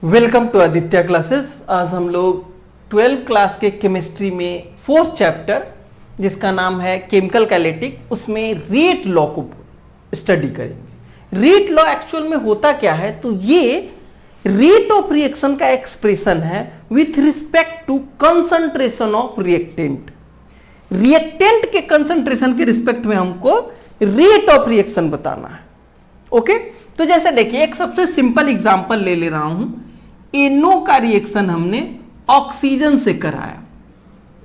Welcome to Aditya classes. आज हम लोग 12th क्लास के केमिस्ट्री में 4th चैप्टर जिसका नाम है केमिकल काइनेटिक, उसमें रेट लॉ को स्टडी करेंगे। रेट लॉ एक्चुअल में होता क्या है, तो ये रेट ऑफ रिएक्शन का एक्सप्रेशन है with respect to concentration of reactant. Reactant के कंसंट्रेशन के रिस्पेक्ट में हमको रेट ऑफ रिएक्शन बताना है। ओके, तो जैसे देखिए एक सबसे सिंपल एग्जांपल ले रहा हूं। NO का रिएक्शन हमने ऑक्सीजन से कराया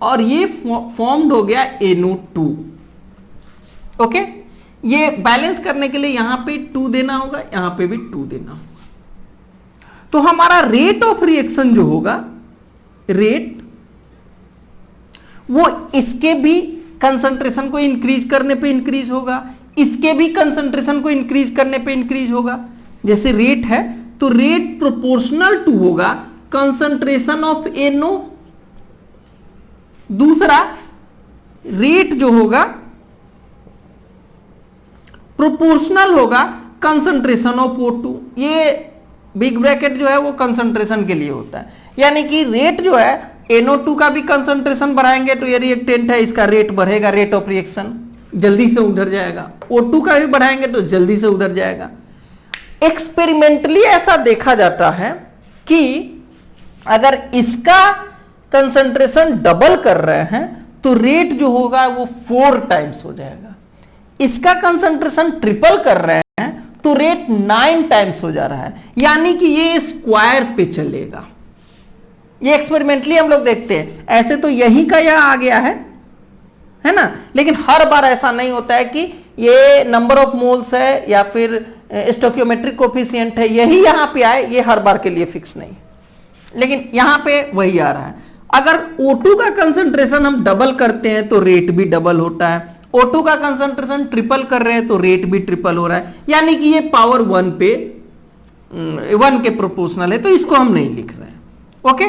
और ये फॉर्म्ड हो गया NO2। ओके, ये बैलेंस करने के लिए यहां पे 2 देना होगा, यहां पे भी 2 देना होगा। तो हमारा रेट ऑफ रिएक्शन जो होगा, रेट वो इसके भी कंसंट्रेशन को इंक्रीज करने पे इंक्रीज होगा, इसके भी कंसंट्रेशन को इंक्रीज करने पे इंक्रीज होगा। जैसे रेट है तो रेट प्रोपोर्शनल टू होगा कंसंट्रेशन ऑफ NO। दूसरा रेट जो होगा प्रोपोर्शनल होगा कंसंट्रेशन ऑफ O2। ये बिग ब्रैकेट जो है वो कंसंट्रेशन के लिए होता है, यानी कि रेट जो है NO2 का भी कंसंट्रेशन बढ़ाएंगे तो ये रिएक्टेंट है, इसका रेट बढ़ेगा, रेट ऑफ रिएक्शन जल्दी से उधर जाएगा। O2 का भी बढ़ाएंगे तो जल्दी से उधर जाएगा। एक्सपेरिमेंटली ऐसा देखा जाता है कि अगर इसका कंसंट्रेशन डबल कर रहे हैं तो रेट जो होगा वो 4 टाइम्स हो जाएगा। इसका कंसंट्रेशन ट्रिपल कर रहे हैं तो रेट 9 टाइम्स हो जा रहा है, यानी कि ये स्क्वायर पे चलेगा। ये एक्सपेरिमेंटली हम लोग देखते हैं। ऐसे तो यही का यह आ गया है ना, लेकिन हर बार ऐसा नहीं होता है कि ये नंबर ऑफ मोल्स है या फिर स्टोकियोमेट्रिक कोफिशिएंट है यही यहां पे आए, ये हर बार के लिए फिक्स नहीं, लेकिन यहां पे वही आ रहा है। अगर O2 का कंसंट्रेशन हम डबल करते हैं तो रेट भी डबल होता है, O2 का कंसंट्रेशन ट्रिपल कर रहे हैं तो रेट भी ट्रिपल हो रहा है, यानी कि ये पावर 1 के प्रोपोर्शनल है, तो इसको हम नहीं लिख रहे हैं। ओके,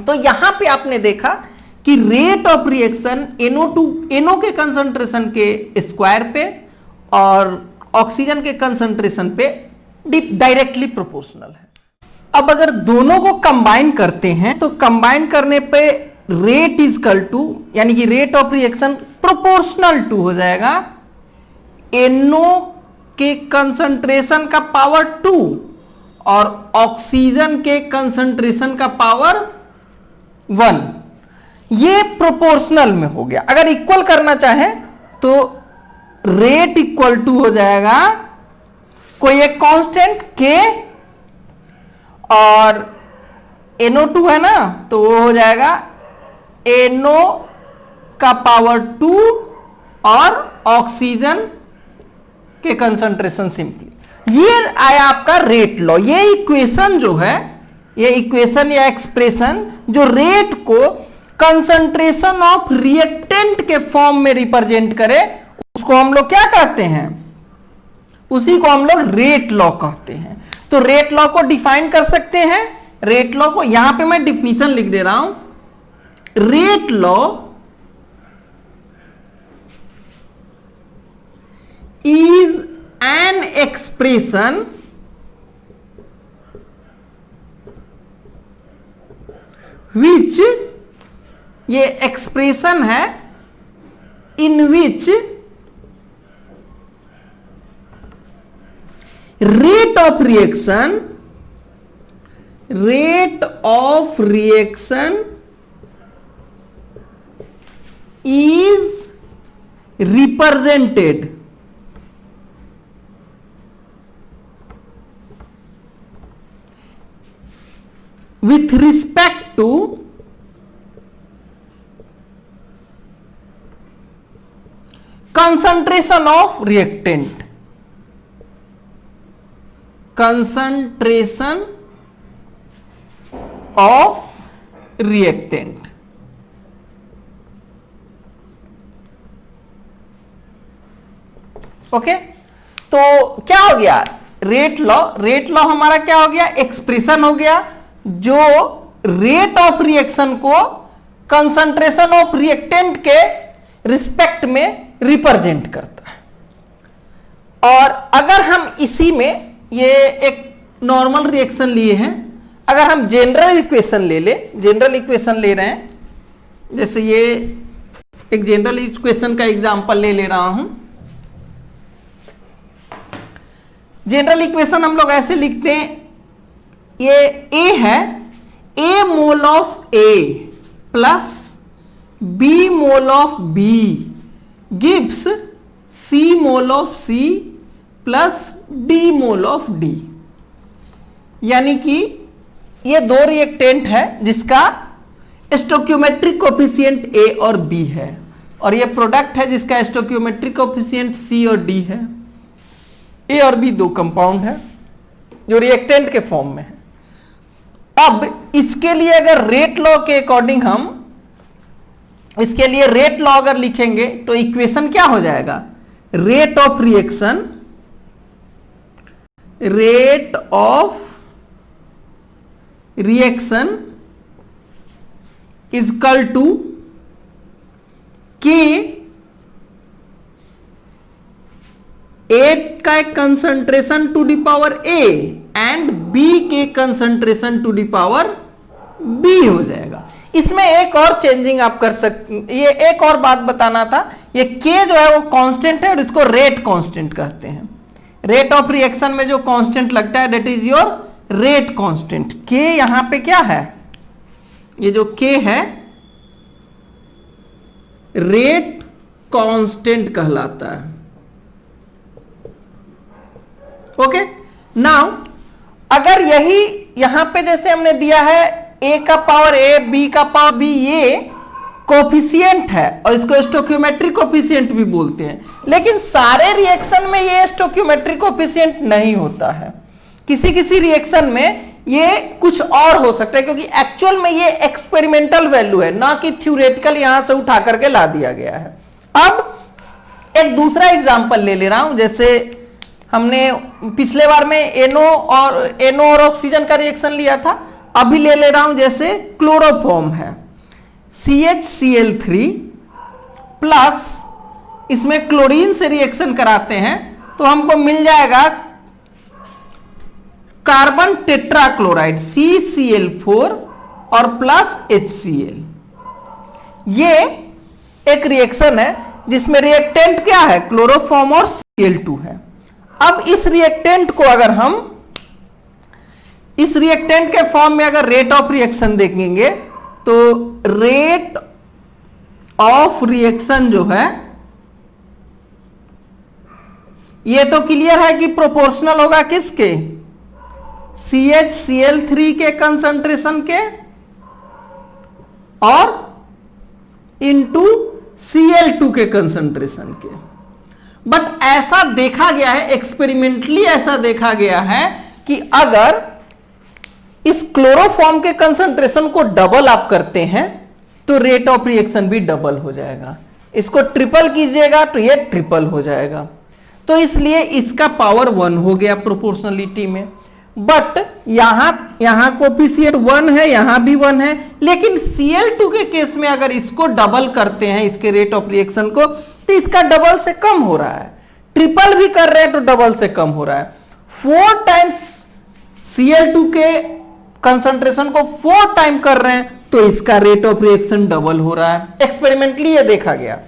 तो यहां पे आपने देखा कि रेट ऑफ रिएक्शन NO के कंसंट्रेशन के स्क्वायर पे और ऑक्सीजन के कंसंट्रेशन पे डायरेक्टली प्रोपोर्शनल है। अब अगर दोनों को कंबाइन करते हैं तो कंबाइन करने पे रेट इज इक्वल टू, यानी कि rate of reaction proportional to हो जाएगा NO के कंसंट्रेशन का पावर 2 और ऑक्सीजन के कंसंट्रेशन का पावर 1। ये प्रोपोर्शनल में हो गया। अगर इक्वल करना चाहे तो रेट इक्वल टू हो जाएगा कोई एक कांस्टेंट K और NO2 है ना, तो वो हो जाएगा NO का पावर 2 और ऑक्सीजन के कंसंट्रेशन सिंपली। ये आया आपका रेट लॉ। ये इक्वेशन जो है, ये इक्वेशन या एक्सप्रेशन जो रेट को कंसंट्रेशन ऑफ रिएक्टेंट के फॉर्म में रिप्रेजेंट करे, उसको हम लोग क्या कहते हैं, उसी को हम लोग रेट लॉ कहते हैं। तो रेट लॉ को डिफाइन कर सकते हैं। रेट लॉ को यहां पे मैं डिफिनीशन लिख दे रहा हूं। Rate law is an expression which, ये एक्सप्रेशन है इन विच rate of reaction is represented with respect to concentration of reactant, concentration of reactant। Okay, तो क्या हो गया रेट लॉ। रेट लॉ हमारा क्या हो गया, एक्सप्रेशन हो गया जो रेट ऑफ रिएक्शन को कंसंट्रेशन ऑफ रिएक्टेंट के रिस्पेक्ट में रिप्रेजेंट करता है। और अगर हम इसी में ये एक नॉर्मल रिएक्शन लिए हैं, अगर हम जनरल इक्वेशन जनरल इक्वेशन ले रहे हैं, जैसे ये एक जनरल इक्वेशन का एग्जांपल ले रहा हूं। जनरल इक्वेशन हम लोग ऐसे लिखते हैं, ये ए है, A mole of A plus B mole of B gives C mole of C plus D mole of D. यानी कि ये दो रिएक्टेंट है जिसका स्टोइकियोमेट्रिक कोफिशिएंट ए और बी है, और ये प्रोडक्ट है जिसका स्टोइकियोमेट्रिक कोफिशिएंट सी और डी है। ए और बी दो कंपाउंड है जो रिएक्टेंट के फॉर्म में है। अब इसके लिए अगर रेट लॉ के अकॉर्डिंग हम इसके लिए रेट लॉ अगर लिखेंगे तो इक्वेशन क्या हो जाएगा, rate of reaction is equal to K A का concentration to the power A and B के concentration to the power B हो जाएगा। इसमें एक और चेंजिंग आप कर सकते, ये एक और बात बताना था, ये के जो है वो कांस्टेंट है और इसको रेट कांस्टेंट कहते हैं। रेट ऑफ रिएक्शन में जो कांस्टेंट लगता है that is your rate constant. के यहां पे क्या है, ये जो के है रेट कांस्टेंट कहलाता है। ओके, नाउ अगर यही यहां पे जैसे हमने दिया है ए का पावर ए बी का पावर बी, ये कोफिशिएंट है और इसको स्टोइकियोमेट्रिक कोफिशिएंट भी बोलते हैं, लेकिन सारे रिएक्शन में ये स्टोइकियोमेट्रिक कोफिशिएंट नहीं होता है। किसी किसी रिएक्शन में ये कुछ और हो सकता है, क्योंकि एक्चुअल में ये एक्सपेरिमेंटल वैल्यू है, ना कि थ्योरेटिकल यहां से उठा करके ला दिया गया है। अब एक दूसरा एग्जांपल ले रहा हूं, जैसे हमने पिछले बार में एनो और ऑक्सीजन का रिएक्शन लिया था, अभी ले रहा हूं जैसे क्लोरोफॉर्म है CHCl3 प्लस इसमें क्लोरीन से रिएक्शन कराते हैं तो हमको मिल जाएगा कार्बन टेट्राक्लोराइड CCl4 और प्लस HCl। ये एक रिएक्शन है जिसमें रिएक्टेंट क्या है, क्लोरोफॉर्म और Cl2 है। अब इस रिएक्टेंट को अगर हम इस रिएक्टेंट के फॉर्म में अगर रेट ऑफ रिएक्शन देखेंगे तो रेट ऑफ रिएक्शन जो है ये तो क्लियर है कि प्रोपोर्शनल होगा किसके, CHCl3 के कंसंट्रेशन के और इनटू Cl2 के कंसंट्रेशन के। बट ऐसा देखा गया है, एक्सपेरिमेंटली ऐसा देखा गया है कि अगर इस क्लोरोफॉर्म के कंसंट्रेशन को डबल आप करते हैं तो रेट ऑफ रिएक्शन भी डबल हो जाएगा। इसको ट्रिपल कीजिएगा तो ये ट्रिपल हो जाएगा। तो इसलिए इसका पावर 1 हो गया प्रोपोर्शनलिटी में। बट यहां कोफिशिएंट 1 है, यहां भी 1 है, लेकिन Cl2 के केस में अगर इसको डबल करते हैं इसके रेट ऑफ रिएक्शन को तो इसका डबल से कम हो रहा है। ट्रिपल भी कर रहे हैं तो डबल से कम हो रहा है। 4 टाइम्स Cl2 के कंसंट्रेशन को 4 टाइम कर रहे हैं तो इसका रेट ऑफ रिएक्शन डबल हो रहा है। एक्सपेरिमेंटली ये देखा गया।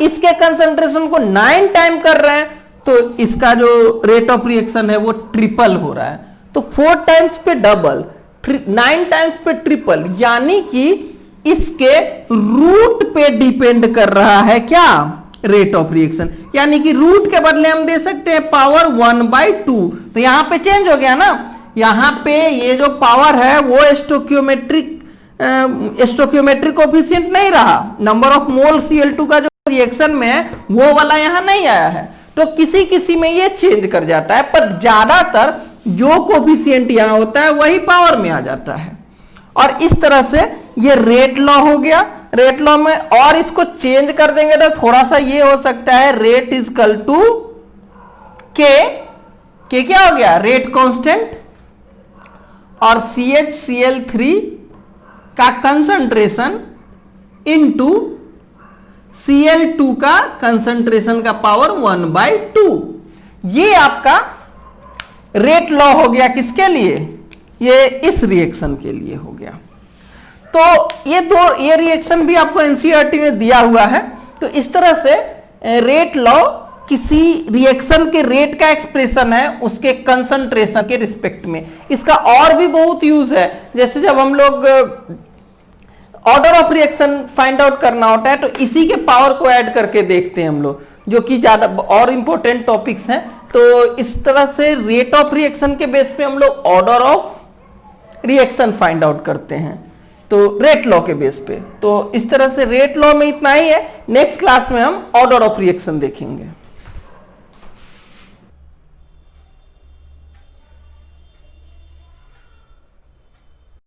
इसके कंसंट्रेशन को 9 टाइम कर रहे हैं तो इसका जो रेट ऑफ रिएक्शन है वो ट्रिपल हो रहा है। तो 4 टाइम्स पे डबल, 9 टाइम्स पे ट्रिपल, यानी कि इसके रूट पे डिपेंड कर रहा है क्या, रेट ऑफ रिएक्शन। यानी कि रूट के बदले हम दे सकते हैं पावर 1/2। तो यहां पे चेंज हो गया ना, यहां पे ये जो पावर है वो स्टोइकियोमेट्रिक कोफिशिएंट नहीं रहा। नंबर ऑफ मोल Cl2 का जो रिएक्शन में है वो वाला यहां नहीं आया है। तो किसी किसी में ये चेंज कर जाता है, पर ज्यादातर जो कोफिशिएंट यहां होता है वही पावर में आ जाता है। और इस तरह से ये रेट लॉ हो गया। रेट लॉ में और इसको चेंज कर देंगे तो थोड़ा सा ये हो सकता है, रेट इज इक्वल टू के क्या हो गया, रेट कांस्टेंट, और CHCl3 का कंसंट्रेशन इनटू Cl2 का कंसंट्रेशन का पावर 1/2। ये आपका रेट लॉ हो गया किसके लिए, ये इस रिएक्शन के लिए हो गया। तो ये रिएक्शन भी आपको एनसीईआरटी में दिया हुआ है। तो इस तरह से रेट लॉ किसी रिएक्शन के रेट का एक्सप्रेशन है उसके कंसंट्रेशन के रिस्पेक्ट में। इसका और भी बहुत यूज है, जैसे जब हम लोग order of reaction find out करना होता है तो इसी के पावर को ऐड करके देखते हैं हम लोग, जो कि ज्यादा और इंपॉर्टेंट टॉपिक्स हैं। तो इस तरह से रेट ऑफ रिएक्शन के बेस पे हम लोग order of reaction find out करते हैं, तो रेट लॉ के बेस पे। तो इस तरह से रेट लॉ में इतना ही है। नेक्स्ट क्लास में हम ऑर्डर ऑफ रिएक्शन देखेंगे।